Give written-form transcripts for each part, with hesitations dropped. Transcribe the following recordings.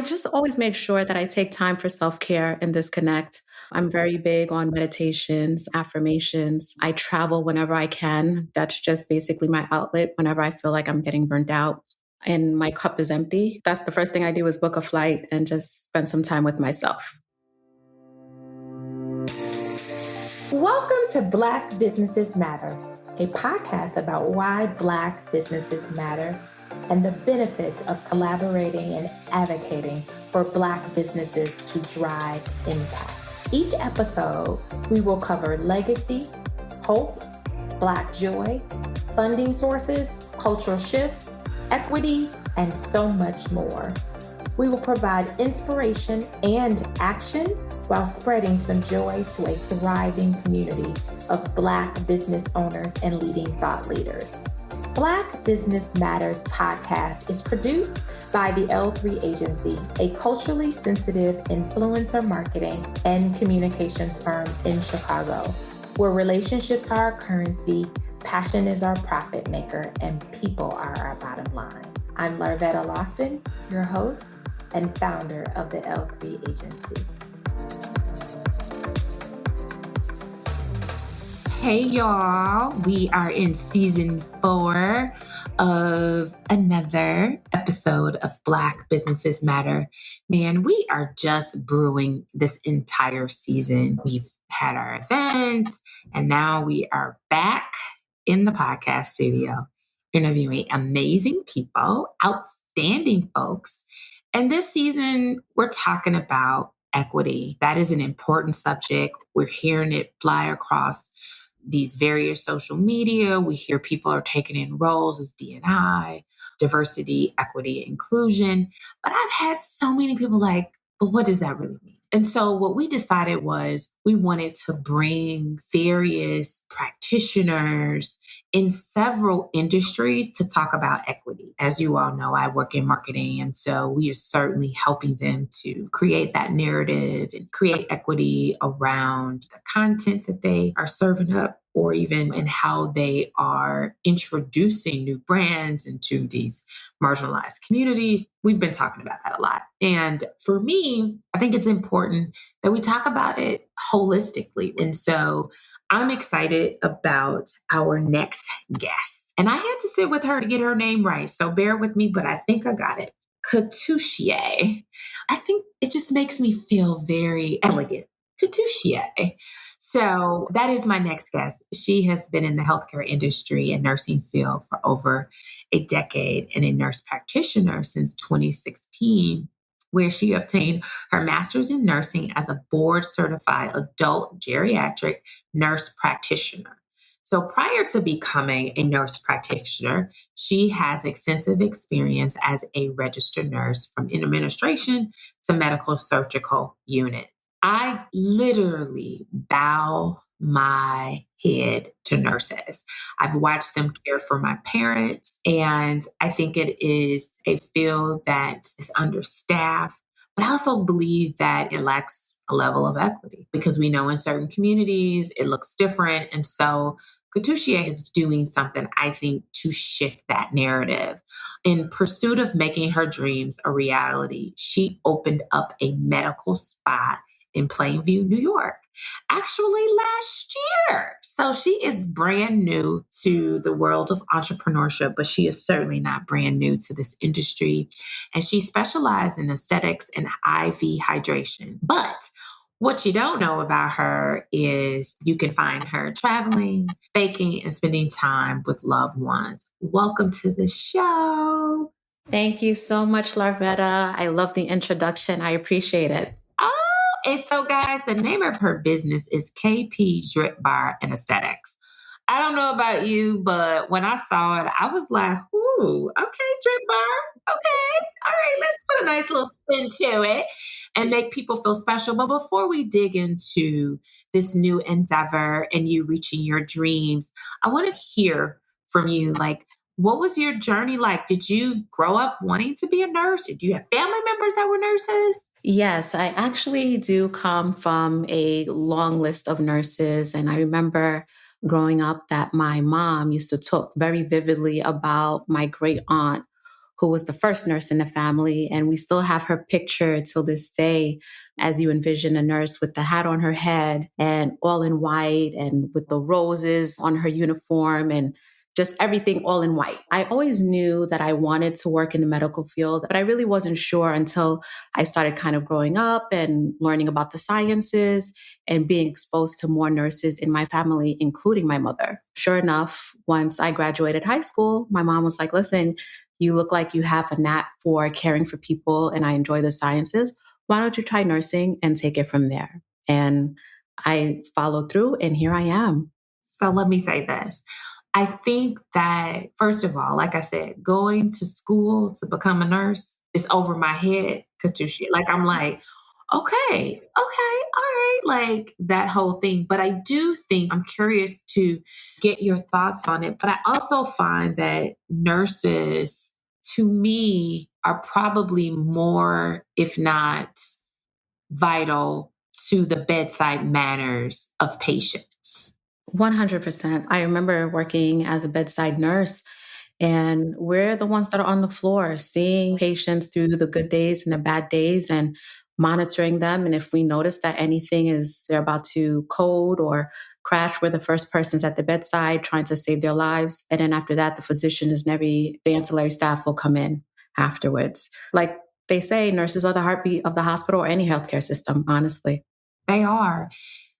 just always make sure that I take time for self-care and disconnect. I'm very big on meditations, affirmations. I travel whenever I can. That's just basically my outlet whenever I feel like I'm getting burnt out and my cup is empty. That's the first thing I do is book a flight and just spend some time with myself. Welcome to Black Businesses Matter, a podcast about why Black businesses matter and the benefits of collaborating and advocating for Black businesses to drive impact. Each episode, we will cover legacy, hope, Black joy, funding sources, cultural shifts, equity, and so much more. We will provide inspiration and action while spreading some joy to a thriving community of Black business owners and leading thought leaders. Black Business Matters podcast is produced by the L3 Agency, a culturally sensitive influencer marketing and communications firm in Chicago, where relationships are our currency, passion is our profit maker, and people are our bottom line. I'm Larvetta Lofton, your host and founder of the L3 Agency. Hey y'all, we are in season 4 of another episode of Black Businesses Matter. Man, we are just brewing this entire season. We've had our event and now we are back in the podcast studio interviewing amazing people, outstanding folks. And this season, we're talking about equity. That is an important subject. We're hearing it fly across these various social media. We hear people are taking in roles as D&I, diversity, equity, inclusion. But I've had so many people like, but what does that really mean? And so what we decided was we wanted to bring various practitioners in several industries to talk about equity. As you all know, I work in marketing, and so we are certainly helping them to create that narrative and create equity around the content that they are serving up, or even in how they are introducing new brands into these marginalized communities. We've been talking about that a lot. And for me, I think it's important that we talk about it holistically. And so I'm excited about our next guest. And I had to sit with her to get her name right. So bear with me, but I think I got it. Katushia. I think it just makes me feel very elegant. Katushia. So that is my next guest. She has been in the healthcare industry and nursing field for over a decade and a nurse practitioner since 2016, where she obtained her master's in nursing as a board-certified adult geriatric nurse practitioner. So prior to becoming a nurse practitioner, she has extensive experience as a registered nurse from administration to medical surgical unit. I literally bow my head to nurses. I've watched them care for my parents, and I think it is a field that is understaffed, but I also believe that it lacks a level of equity because we know in certain communities it looks different. And so Katushia is doing something, I think, to shift that narrative. In pursuit of making her dreams a reality, she opened up a medical spa in Plainview, New York, actually last year. So she is brand new to the world of entrepreneurship, but she is certainly not brand new to this industry. And she specializes in aesthetics and IV hydration. But what you don't know about her is you can find her traveling, baking, and spending time with loved ones. Welcome to the show. Thank you so much, Larvetta. I love the introduction. I appreciate it. And so, guys, the name of her business is KP Drip Bar and Aesthetics. I don't know about you, but when I saw it, I was like, ooh, okay, Drip Bar. Okay. All right, let's put a nice little spin to it and make people feel special. But before we dig into this new endeavor and you reaching your dreams, I want to hear from you. Like, what was your journey like? Did you grow up wanting to be a nurse? Did you have family members that were nurses? Yes, I actually do come from a long list of nurses. And I remember growing up that my mom used to talk very vividly about my great aunt who was the first nurse in the family. And we still have her picture till this day, as you envision a nurse with the hat on her head and all in white and with the roses on her uniform and just everything all in white. I always knew that I wanted to work in the medical field, but I really wasn't sure until I started kind of growing up and learning about the sciences and being exposed to more nurses in my family, including my mother. Sure enough, once I graduated high school, my mom was like, listen, you look like you have a knack for caring for people and I enjoy the sciences. Why don't you try nursing and take it from there? And I followed through and here I am. So let me say this. I think that, first of all, like I said, going to school to become a nurse is over my head, Katushia. Like, I'm like, okay, all right, like that whole thing. But I do think I'm curious to get your thoughts on it. But I also find that nurses, to me, are probably more, if not vital, to the bedside manners of patients. 100%. I remember working as a bedside nurse, and we're the ones that are on the floor seeing patients through the good days and the bad days and monitoring them. And if we notice that anything is they're about to code or crash, we're the first persons at the bedside trying to save their lives. And then after that, the physicians and the ancillary staff will come in afterwards. Like they say, nurses are the heartbeat of the hospital or any healthcare system, honestly. They are.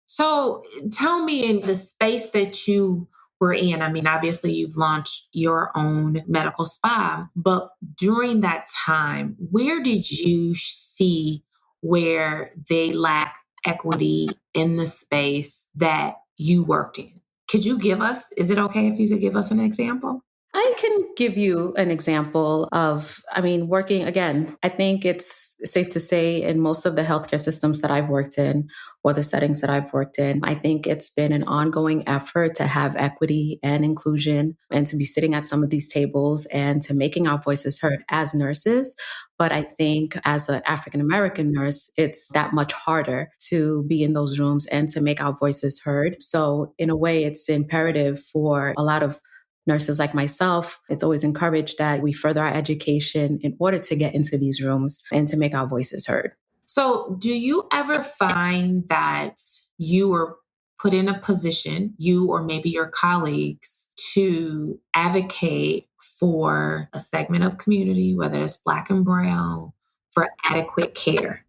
So tell me, in the space that you were in, I mean, obviously you've launched your own medical spa, but during that time, where did you see where they lack equity in the space that you worked in? Could you give us, is it okay if you could give us an example? I can give you an example of, working again. I think it's safe to say in most of the healthcare systems that I've worked in or the settings that I've worked in, I think it's been an ongoing effort to have equity and inclusion and to be sitting at some of these tables and to making our voices heard as nurses. But I think as an African American nurse, it's that much harder to be in those rooms and to make our voices heard. So in a way, it's imperative for a lot of nurses like myself, it's always encouraged that we further our education in order to get into these rooms and to make our voices heard. So, do you ever find that you were put in a position, you or maybe your colleagues, to advocate for a segment of community, whether it's Black and Brown, for adequate care?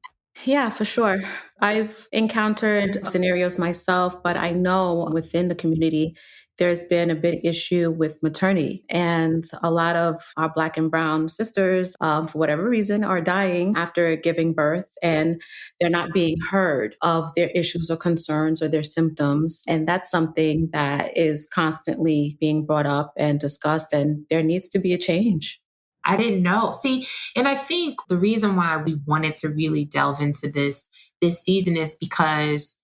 Yeah, for sure. I've encountered scenarios myself, but I know within the community, there's been a big issue with maternity. And a lot of our Black and Brown sisters, for whatever reason, are dying after giving birth and they're not being heard of their issues or concerns or their symptoms. And that's something that is constantly being brought up and discussed, and there needs to be a change. I didn't know. See, and I think the reason why we wanted to really delve into this season is because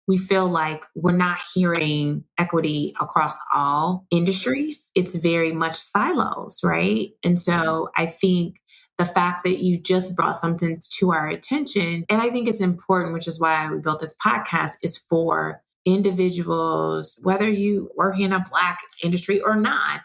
we feel like we're not hearing equity across all industries. It's very much silos, right? And so I think the fact that you just brought something to our attention, and I think it's important, which is why we built this podcast, is for individuals, whether you work in a Black industry or not,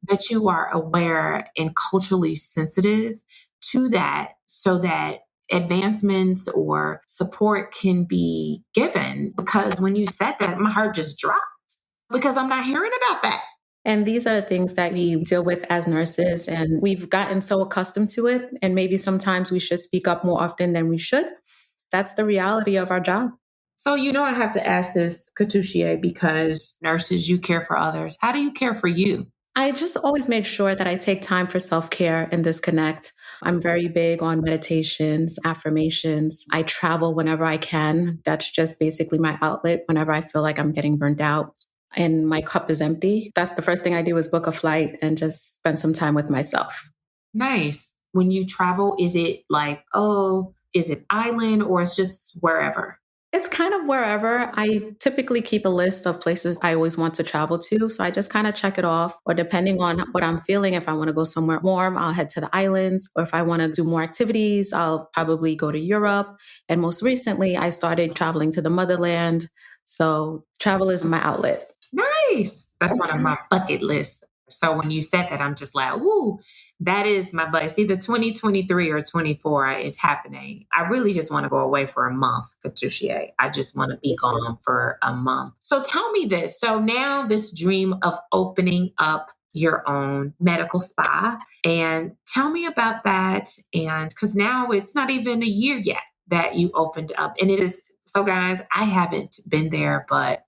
that you are aware and culturally sensitive to that so that advancements or support can be given. Because when you said that, my heart just dropped because I'm not hearing about that. And these are the things that we deal with as nurses, and we've gotten so accustomed to it. And maybe sometimes we should speak up more often than we should. That's the reality of our job. So, I have to ask this, Katushia, because nurses, you care for others. How do you care for you? I just always make sure that I take time for self-care and disconnect. I'm very big on meditations, affirmations. I travel whenever I can. That's just basically my outlet whenever I feel like I'm getting burnt out and my cup is empty. That's the first thing I do is book a flight and just spend some time with myself. Nice. When you travel, is it like, is it island or it's just wherever? It's kind of wherever. I typically keep a list of places I always want to travel to. So I just kind of check it off. Or depending on what I'm feeling, if I want to go somewhere warm, I'll head to the islands. Or if I want to do more activities, I'll probably go to Europe. And most recently, I started traveling to the motherland. So travel is my outlet. Nice. That's one of my bucket lists. So when you said that, I'm just like, ooh, that is my buddy. It's either 2023 or 24. It's happening. I really just want to go away for a month, Katushia. I just want to be gone for a month. So tell me this. So now this dream of opening up your own medical spa, and tell me about that. And because now it's not even a year yet that you opened up, and it is. So guys, I haven't been there, but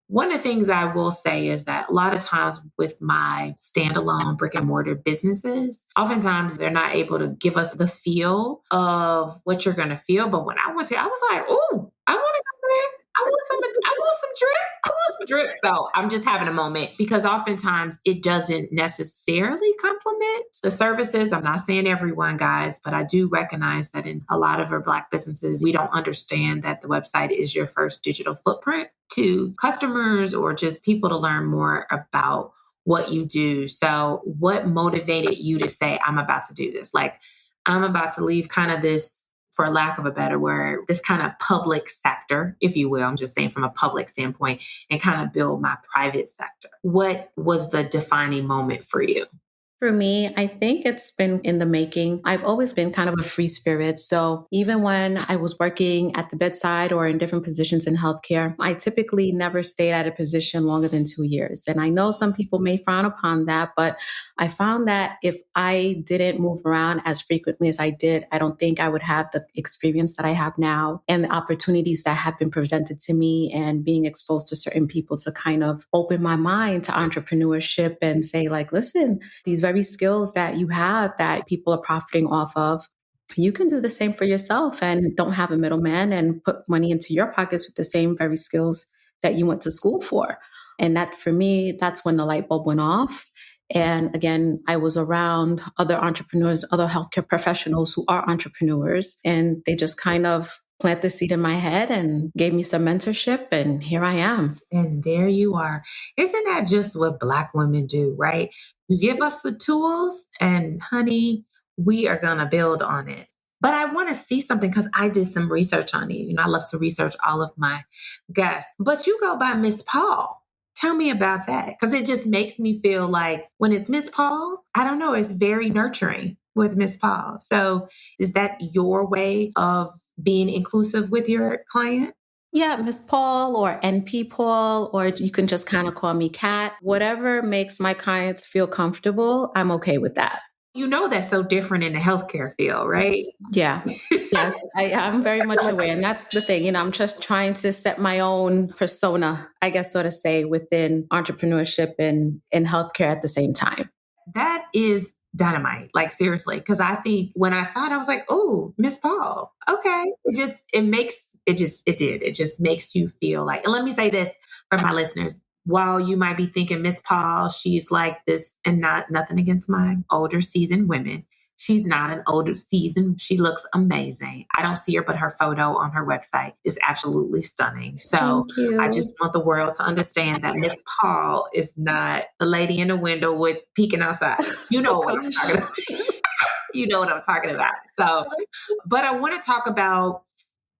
one of the things I will say is that a lot of times with my standalone brick and mortar businesses, oftentimes they're not able to give us the feel of what you're going to feel. But when I went to, I was like, oh, I want to go there. I want some drip. I want some drip. So I'm just having a moment because oftentimes it doesn't necessarily complement the services. I'm not saying everyone, guys, but I do recognize that in a lot of our Black businesses, we don't understand that the website is your first digital footprint to customers or just people to learn more about what you do. So what motivated you to say, I'm about to do this? Like, I'm about to leave kind of this, for lack of a better word, this kind of public sector, if you will. I'm just saying from a public standpoint, and kind of build my private sector. What was the defining moment for you? For me, I think it's been in the making. I've always been kind of a free spirit. So even when I was working at the bedside or in different positions in healthcare, I typically never stayed at a position longer than 2 years. And I know some people may frown upon that, but I found that if I didn't move around as frequently as I did, I don't think I would have the experience that I have now and the opportunities that have been presented to me and being exposed to certain people to kind of open my mind to entrepreneurship and say, like, listen, these very skills that you have that people are profiting off of, you can do the same for yourself and don't have a middleman and put money into your pockets with the same very skills that you went to school for. And that for me, that's when the light bulb went off. And again, I was around other entrepreneurs, other healthcare professionals who are entrepreneurs, and they just kind of plant the seed in my head and gave me some mentorship. And here I am. And there you are. Isn't that just what Black women do, right? You give us the tools and honey, we are going to build on it. But I want to see something because I did some research on you. You know, I love to research all of my guests, but you go by Miss Paul. Tell me about that because it just makes me feel like when it's Miss Paul, I don't know, it's very nurturing with Miss Paul. So is that your way of being inclusive with your client? Yeah, Miss Paul or NP Paul, or you can just kind of call me Kat. Whatever makes my clients feel comfortable, I'm okay with that. You know, that's so different in the healthcare field, right? Yeah. Yes, I'm very much aware. And that's the thing, I'm just trying to set my own persona, I guess, so to say, within entrepreneurship and in healthcare at the same time. That is dynamite. Like seriously. Cause I think when I saw it, I was like, oh, Miss Paul. Okay. It just makes you feel like, and let me say this for my listeners. While you might be thinking Miss Paul, she's like this, and nothing against my older seasoned women. She's not an older seasoned. She looks amazing. I don't see her, but her photo on her website is absolutely stunning. So Thank you. I just want the world to understand that Miss Paul is not the lady in the window with peeking outside. You know what I'm talking about. You know what I'm talking about. So, but I want to talk about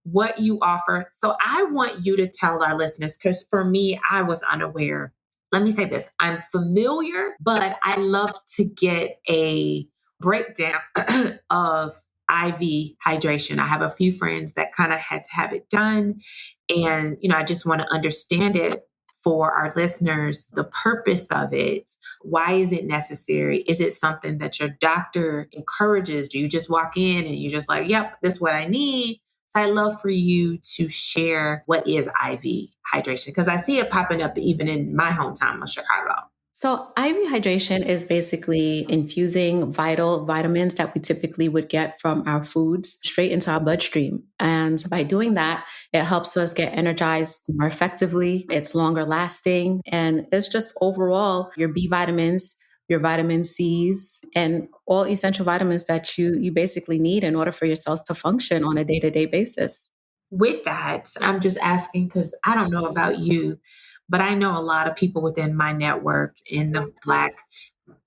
what you offer. So I want you to tell our listeners, because for me, I was unaware. Let me say this. I'm familiar, but I love to get a breakdown of IV hydration. I have a few friends that kind of had to have it done. And, I just want to understand it for our listeners, the purpose of it. Why is it necessary? Is it something that your doctor encourages? Do you just walk in and you're just like, yep, this is what I need? So I'd love for you to share what is IV hydration, because I see it popping up even in my hometown of Chicago. So IV hydration is basically infusing vital vitamins that we typically would get from our foods straight into our bloodstream. And by doing that, it helps us get energized more effectively. It's longer lasting. And it's just overall your B vitamins, your vitamin C's, and all essential vitamins that you basically need in order for your cells to function on a day-to-day basis. With that, I'm just asking because I don't know about you, but I know a lot of people within my network in the Black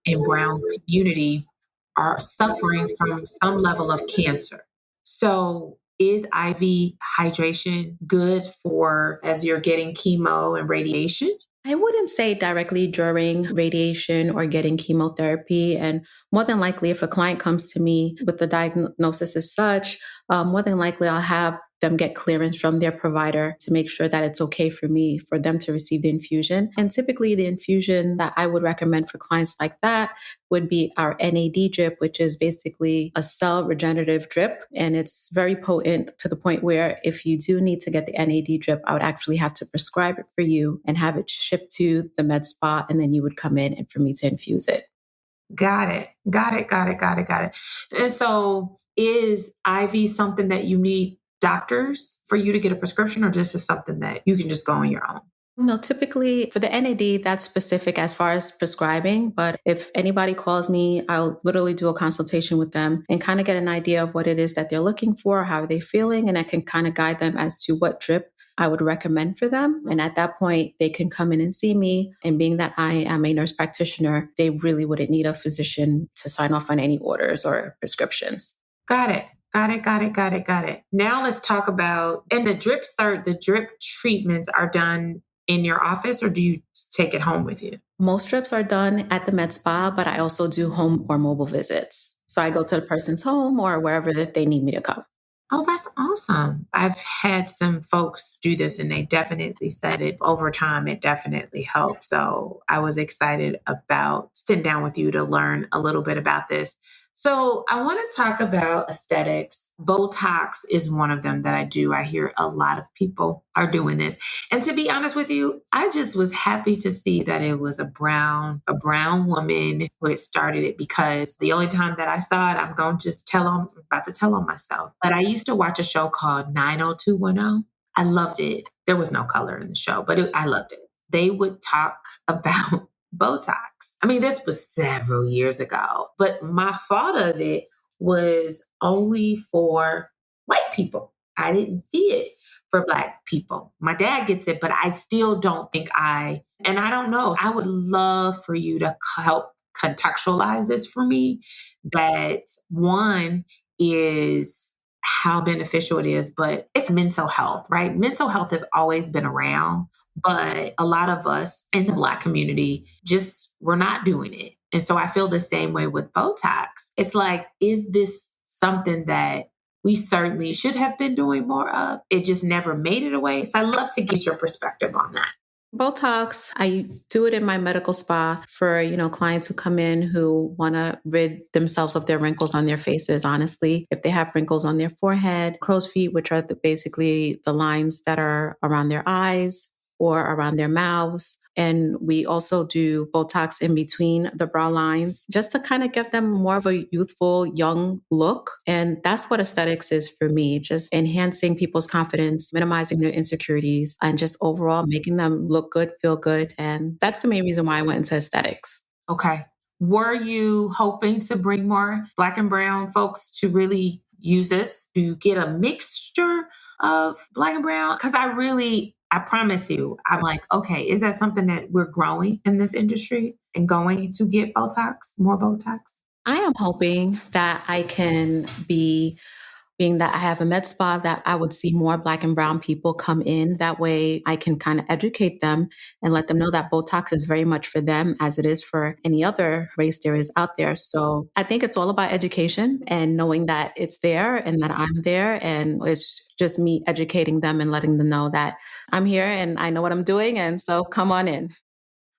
and Brown community are suffering from some level of cancer. So is IV hydration good for as you're getting chemo and radiation? I wouldn't say directly during radiation or getting chemotherapy. And more than likely, if a client comes to me with the diagnosis as such, more than likely I'll have them get clearance from their provider to make sure that it's okay for me for them to receive the infusion. And typically the infusion that I would recommend for clients like that would be our NAD drip, which is basically a cell regenerative drip. And it's very potent to the point where if you do need to get the NAD drip, I would actually have to prescribe it for you and have it shipped to the med spa. And then you would come in and for me to infuse it. Got it. Got it. Got it. Got it. Got it. And so is IV something that you need doctors for you to get a prescription, or just is something that you can just go on your own? No, typically for the NAD, that's specific as far as prescribing. But if anybody calls me, I'll literally do a consultation with them and kind of get an idea of what it is that they're looking for, how are they feeling, and I can kind of guide them as to what drip I would recommend for them. And at that point, they can come in and see me. And being that I am a nurse practitioner, they really wouldn't need a physician to sign off on any orders or prescriptions. Got it. Got it. Got it. Got it. Got it. Now let's talk about, and the drip treatments are done in your office, or do you take it home with you? Most trips are done at the med spa, but I also do home or mobile visits. So I go to the person's home or wherever that they need me to come. Oh, that's awesome. I've had some folks do this and they definitely said it over time. It definitely helped. So I was excited about sitting down with you to learn a little bit about this. So I want to talk about aesthetics. Botox is one of them that I do. I hear a lot of people are doing this. And to be honest with you, I just was happy to see that it was a brown woman who had started it, because the only time that I saw it, I'm going to just about to tell on myself. But I used to watch a show called 90210. I loved it. There was no color in the show, but I loved it. They would talk about Botox. I mean, this was several years ago, but my thought of it was only for white people. I didn't see it for Black people. My dad gets it, but I still don't think and I don't know. I would love for you to help contextualize this for me, that one is how beneficial it is, but it's mental health, right? Mental health has always been around, but a lot of us in the Black community we're not doing it. And so I feel the same way with Botox. It's like, is this something that we certainly should have been doing more of? It just never made it away. So I'd love to get your perspective on that. Botox, I do it in my medical spa for, clients who come in who want to rid themselves of their wrinkles on their faces. Honestly, if they have wrinkles on their forehead, crow's feet, which are basically the lines that are around their eyes or around their mouths. And we also do Botox in between the brow lines just to kind of give them more of a youthful, young look. And that's what aesthetics is for me, just enhancing people's confidence, minimizing their insecurities, and just overall making them look good, feel good. And that's the main reason why I went into aesthetics. Okay. Were you hoping to bring more Black and brown folks to really use this, to get a mixture of Black and brown? Because I promise you, I'm like, okay, is that something that we're growing in this industry and going to get more Botox? I am hoping that I can being that I have a med spa, that I would see more Black and brown people come in. That way I can kind of educate them and let them know that Botox is very much for them as it is for any other race there is out there. So I think it's all about education and knowing that it's there and that I'm there. And it's just me educating them and letting them know that I'm here and I know what I'm doing. And so come on in.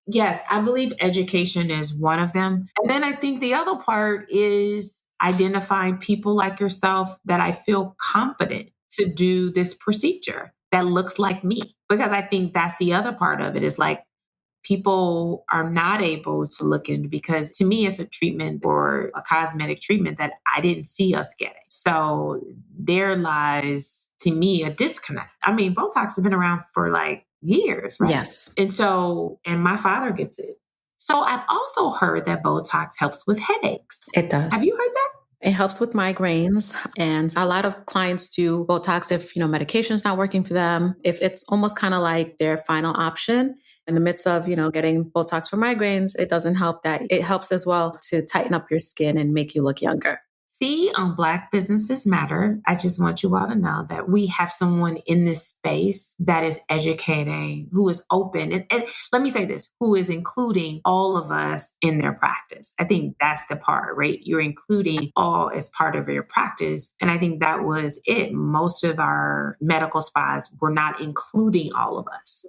Yes, I believe education is one of them. And then I think the other part is identifying people like yourself that I feel confident to do this procedure that looks like me. Because I think that's the other part of it, is like, people are not able to look into, because to me, it's a treatment or a cosmetic treatment that I didn't see us getting. So there lies, to me, a disconnect. I mean, Botox has been around for like years, right? Yes. And my father gets it. So I've also heard that Botox helps with headaches. It does. Have you heard that? It helps with migraines, and a lot of clients do Botox if, medication's not working for them, if it's almost kind of like their final option. In the midst of, getting Botox for migraines, it doesn't help that. It helps as well to tighten up your skin and make you look younger. See, on Black Businesses Matter, I just want you all to know that we have someone in this space that is educating, who is open. And let me say this, who is including all of us in their practice. I think that's the part, right? You're including all as part of your practice. And I think that was it. Most of our medical spas were not including all of us.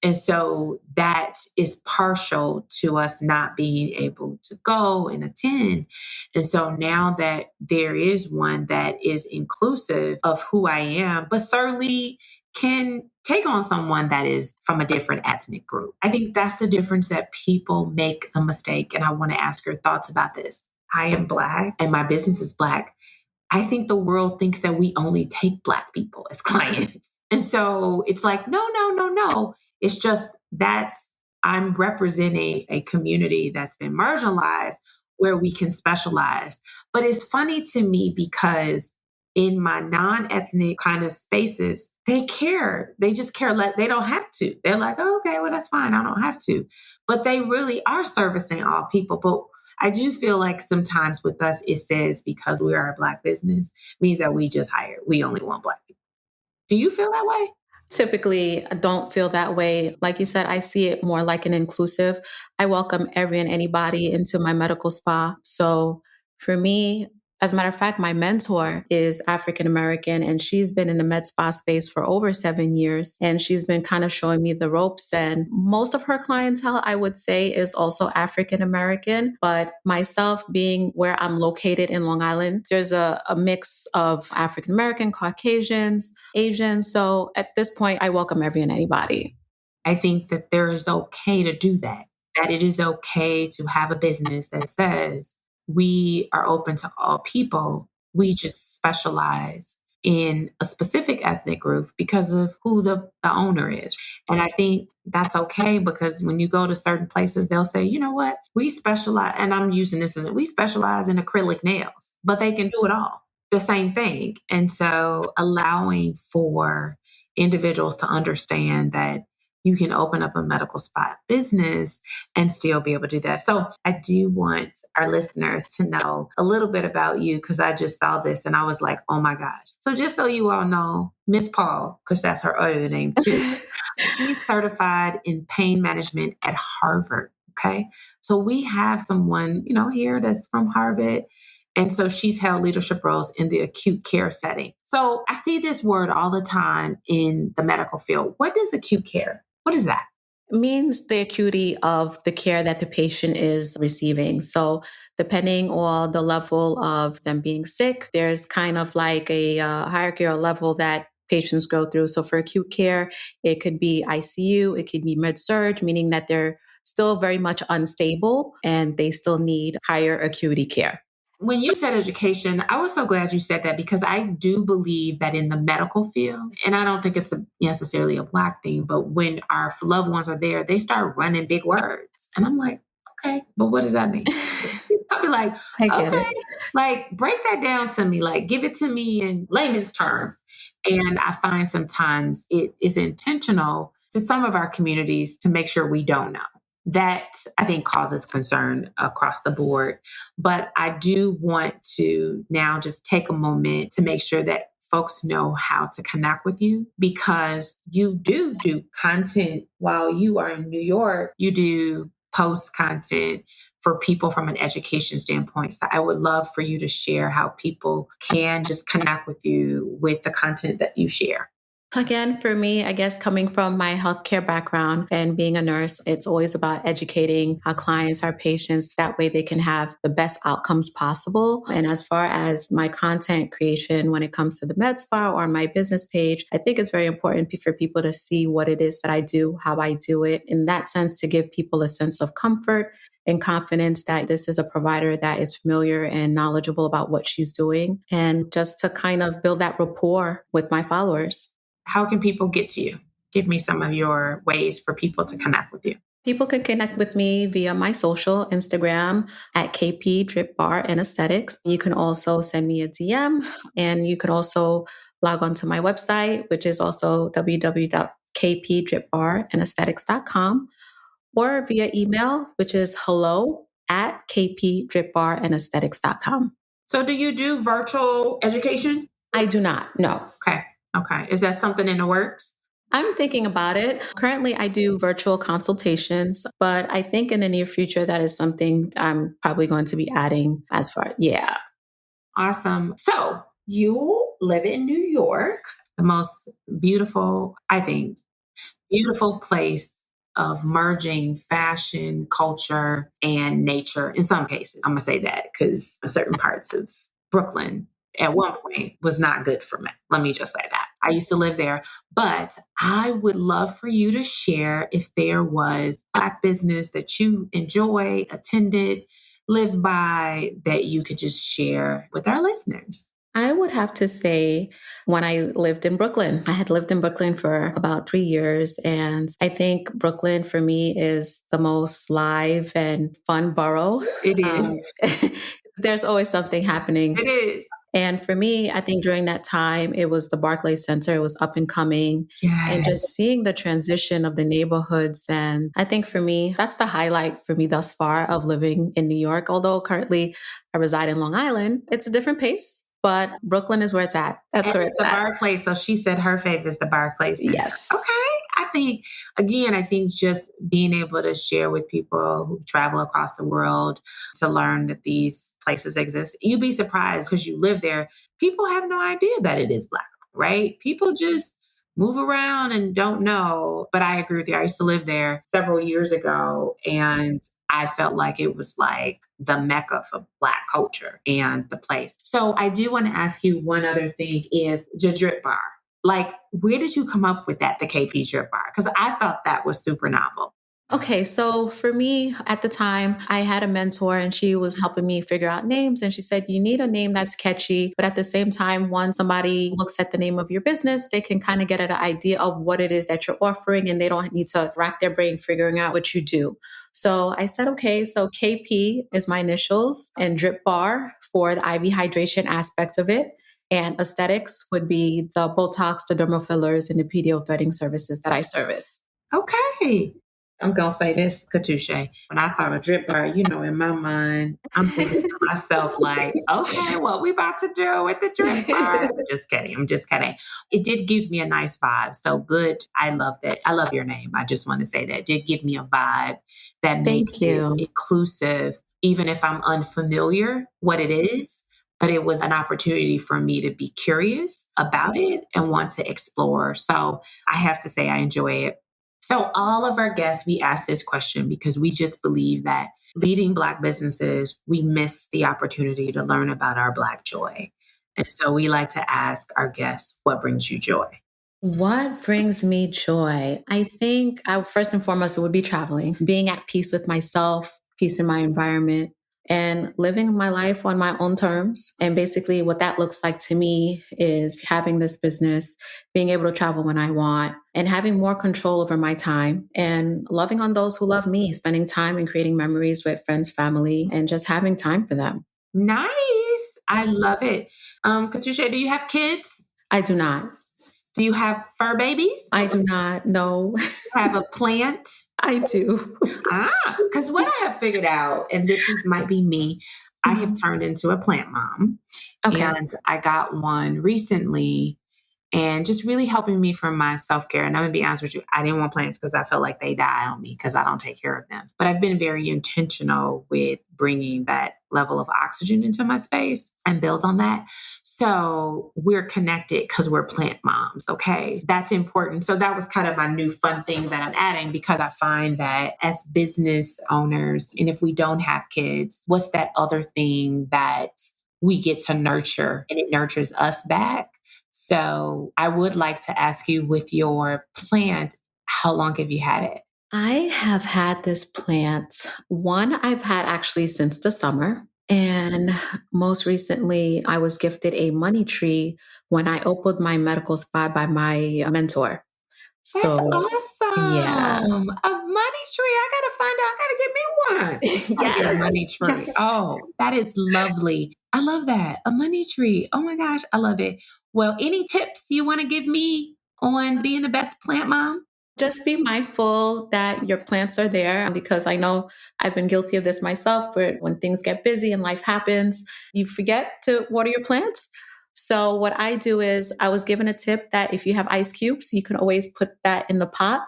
And so that is partial to us not being able to go and attend. And so now that there is one that is inclusive of who I am, but certainly can take on someone that is from a different ethnic group. I think that's the difference that people make the mistake. And I want to ask your thoughts about this. I am Black and my business is Black. I think the world thinks that we only take Black people as clients. And so it's like, no, no, no, no. It's just I'm representing a community that's been marginalized where we can specialize. But it's funny to me because in my non-ethnic kind of spaces, they care. They just care. Like they don't have to. They're like, oh, okay, well, that's fine. I don't have to. But they really are servicing all people. But I do feel like sometimes with us, it says because we are a Black business means that we only want Black people. Do you feel that way? Typically, I don't feel that way. Like you said, I see it more like an inclusive. I welcome every and anybody into my medical spa. So for me, as a matter of fact, my mentor is African American and she's been in the med spa space for over 7 years. And she's been kind of showing me the ropes. And most of her clientele, I would say, is also African American. But myself being where I'm located in Long Island, there's a mix of African American, Caucasians, Asians. So at this point, I welcome every and anybody. I think that there is okay to do that, that it is okay to have a business that says, we are open to all people. We just specialize in a specific ethnic group because of who the owner is. And I think that's okay because when you go to certain places, they'll say, you know what, we specialize, and I'm using this as we specialize in acrylic nails, but they can do it all, the same thing. And so allowing for individuals to understand that you can open up a medical spa business and still be able to do that. So I do want our listeners to know a little bit about you because I just saw this and I was like, oh my gosh. So just so you all know, Miss Paul, because that's her other name too, she's certified in pain management at Harvard. Okay. So we have someone, here that's from Harvard. And so she's held leadership roles in the acute care setting. So I see this word all the time in the medical field. What does acute care? What is that? It means the acuity of the care that the patient is receiving. So depending on the level of them being sick, there's kind of like a hierarchy or level that patients go through. So for acute care, it could be ICU, it could be med-surg, meaning that they're still very much unstable and they still need higher acuity care. When you said education, I was so glad you said that because I do believe that in the medical field, and I don't think it's necessarily a Black thing, but when our loved ones are there, they start running big words. And I'm like, okay, but what does that mean? I'll be like, I get okay, it. like break that down to me, like give it to me in layman's terms. And I find sometimes it is intentional to some of our communities to make sure we don't know. That I think causes concern across the board. But I do want to now just take a moment to make sure that folks know how to connect with you because you do content while you are in New York. You do post content for people from an education standpoint. So I would love for you to share how people can just connect with you with the content that you share. Again, for me, I guess coming from my healthcare background and being a nurse, it's always about educating our clients, our patients. That way they can have the best outcomes possible. And as far as my content creation, when it comes to the med spa or my business page, I think it's very important for people to see what it is that I do, how I do it. In that sense, to give people a sense of comfort and confidence that this is a provider that is familiar and knowledgeable about what she's doing. And just to kind of build that rapport with my followers. How can people get to you? Give me some of your ways for people to connect with you. People can connect with me via my social Instagram at KP Drip Bar and Aesthetics. You can also send me a DM and you can also log on to my website, which is also www.kpdripbarandaesthetics.com or via email, which is hello@kpdripbarandaesthetics.com. So do you do virtual education? I do not, no. Okay. Okay. Is that something in the works? I'm thinking about it. Currently, I do virtual consultations, but I think in the near future, that is something I'm probably going to be adding as far. Yeah. Awesome. So you live in New York, the most beautiful, I think, beautiful place of merging fashion, culture, and nature in some cases. I'm going to say that because certain parts of Brooklyn at one point was not good for me. Let me just say that. I used to live there, but I would love for you to share if there was Black business that you enjoy, attended, lived by, that you could just share with our listeners. I would have to say when I lived in Brooklyn, I had lived in Brooklyn for about 3 years. And I think Brooklyn for me is the most live and fun borough. It is. Um, there's always something happening. It is. And for me, I think during that time, it was the Barclays Center. It was up and coming. And Yes. just seeing the transition of the neighborhoods. And I think for me, that's the highlight for me thus far of living in New York. Although currently I reside in Long Island, it's a different pace, but Brooklyn is where it's at. That's And where it's it's the at. Barclays. So she said her favorite is the Barclays Center. Yes. Okay. I think just being able to share with people who travel across the world to learn that these places exist. You'd be surprised because you live there. People have no idea that it is Black, right? People just move around and don't know. But I agree with you. I used to live there several years ago, and I felt like it was like the mecca for Black culture and the place. So I do want to ask you one other thing is the drip bar. Like, where did you come up with that, the KP drip bar? Because I thought that was super novel. Okay, so for me at the time, I had a mentor and she was helping me figure out names. And she said, you need a name that's catchy, but at the same time, when somebody looks at the name of your business, they can kind of get an idea of what it is that you're offering and they don't need to rack their brain figuring out what you do. So I said, okay, so KP is my initials and drip bar for the IV hydration aspect of it. And aesthetics would be the Botox, the dermal fillers, and the PDO threading services that I service. Okay. I'm going to say this, Katushia. When I thought of drip bar, in my mind, I'm thinking to myself, like, okay, what we about to do with the drip bar? Just kidding. I'm just kidding. It did give me a nice vibe. So good. I love that. I love your name. I just want to say that. It did give me a vibe that makes Thank it you. inclusive, even if I'm unfamiliar what it is. But it was an opportunity for me to be curious about it and want to explore. So I have to say I enjoy it. So all of our guests, we ask this question because we just believe that leading Black businesses, we miss the opportunity to learn about our Black joy. And so we like to ask our guests, what brings you joy? What brings me joy? I think first and foremost, it would be traveling, being at peace with myself, peace in my environment, and living my life on my own terms. And basically, what that looks like to me is having this business, being able to travel when I want, and having more control over my time, and loving on those who love me, spending time and creating memories with friends, family, and just having time for them. Nice. I love it. Katushia, do you have kids? I do not. Do you have fur babies? I do not. No, Have a plant? I do. Because what I have figured out, and might be me, I have turned into a plant mom. Okay. And I got one recently and just really helping me for my self-care. And I'm gonna be honest with you, I didn't want plants because I felt like they die on me because I don't take care of them. But I've been very intentional with bringing that level of oxygen into my space and build on that. So we're connected because we're plant moms. Okay. That's important. So that was kind of my new fun thing that I'm adding because I find that as business owners, and if we don't have kids, what's that other thing that we get to nurture and it nurtures us back? So I would like to ask you with your plant, how long have you had it? I have had this plant. One I've had actually since the summer. And most recently, I was gifted a money tree when I opened my medical spa by my mentor. That's So, yeah. awesome. A money tree. I got to find out. I got to get me one. I gotta get a Yes. money tree. Yes. Oh, that is lovely. I love that. A money tree. Oh my gosh. I love it. Well, any tips you want to give me on being the best plant mom? Just be mindful that your plants are there, because I know I've been guilty of this myself, where when things get busy and life happens, you forget to water your plants. So what I do is, I was given a tip that if you have ice cubes, you can always put that in the pot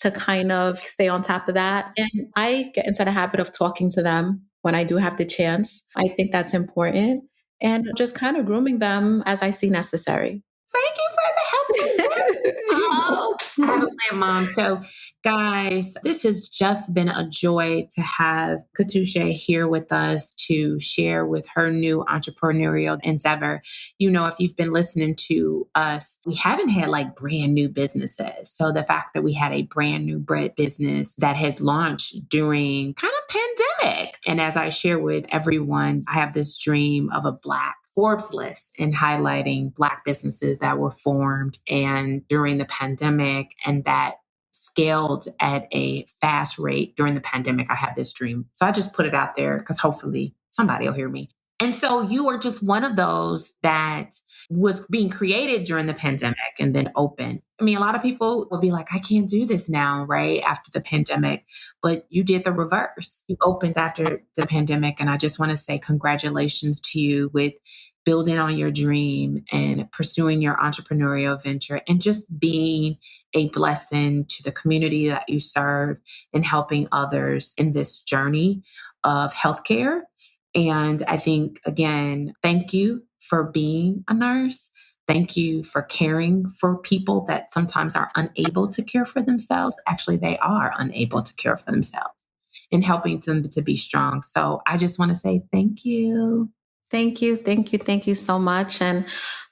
to kind of stay on top of that. And I get into the habit of talking to them when I do have the chance. I think that's important. And just kind of grooming them as I see necessary. Thank you for the helpful Oh, I have a plan, Mom. So, guys, this has just been a joy to have Katushia here with us to share with her new entrepreneurial endeavor. You know, if you've been listening to us, we haven't had like brand new businesses. So the fact that we had a brand new bread business that has launched during kind of pandemic. And as I share with everyone, I have this dream of a Black Forbes list and highlighting Black businesses that were formed and during the pandemic and that scaled at a fast rate during the pandemic. I had this dream. So I just put it out there because hopefully somebody will hear me. And so you are just one of those that was being created during the pandemic and then opened. I mean, a lot of people will be like, I can't do this now, right? After the pandemic, but you did the reverse. You opened after the pandemic. And I just want to say congratulations to you with building on your dream and pursuing your entrepreneurial venture and just being a blessing to the community that you serve and helping others in this journey of healthcare. And I think, again, thank you for being a nurse. Thank you for caring for people that sometimes are unable to care for themselves. Actually, they are unable to care for themselves and helping them to be strong. So I just want to say thank you. Thank you. Thank you. Thank you so much. And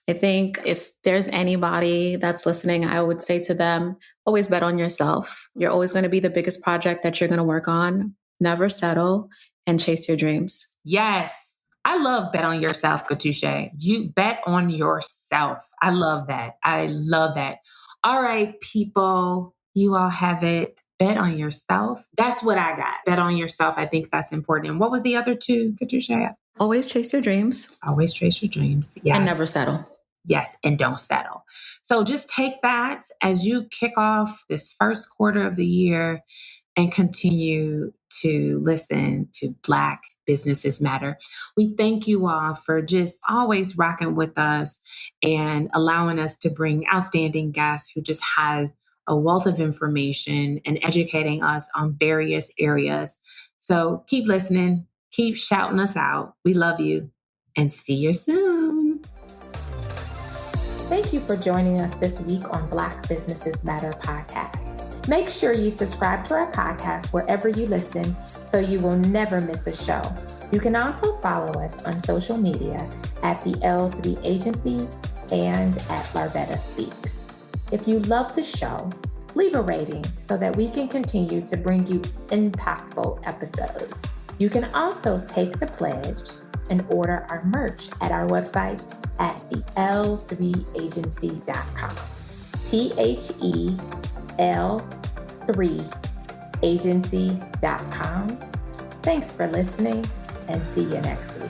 I think if there's anybody that's listening, I would say to them, always bet on yourself. You're always going to be the biggest project that you're going to work on. Never settle and chase your dreams. Yes. I love bet on yourself, Katushia. You bet on yourself. I love that. I love that. All right, people, you all have it. Bet on yourself. That's what I got. Bet on yourself. I think that's important. And what was the other two, Katushia? Always chase your dreams. Always chase your dreams. Yes. And never settle. Yes. And don't settle. So just take that as you kick off this first quarter of the year and continue to listen to Black Businesses Matter. We thank you all for just always rocking with us and allowing us to bring outstanding guests who just have a wealth of information and educating us on various areas. So keep listening, keep shouting us out. We love you and see you soon. Thank you for joining us this week on Black Businesses Matter podcast. Make sure you subscribe to our podcast wherever you listen so you will never miss a show. You can also follow us on social media at the L3 Agency and at Larvetta Speaks. If you love the show, leave a rating so that we can continue to bring you impactful episodes. You can also take the pledge and order our merch at our website at thell3agency.com. THEL3agency.com. Thanks for listening and see you next week.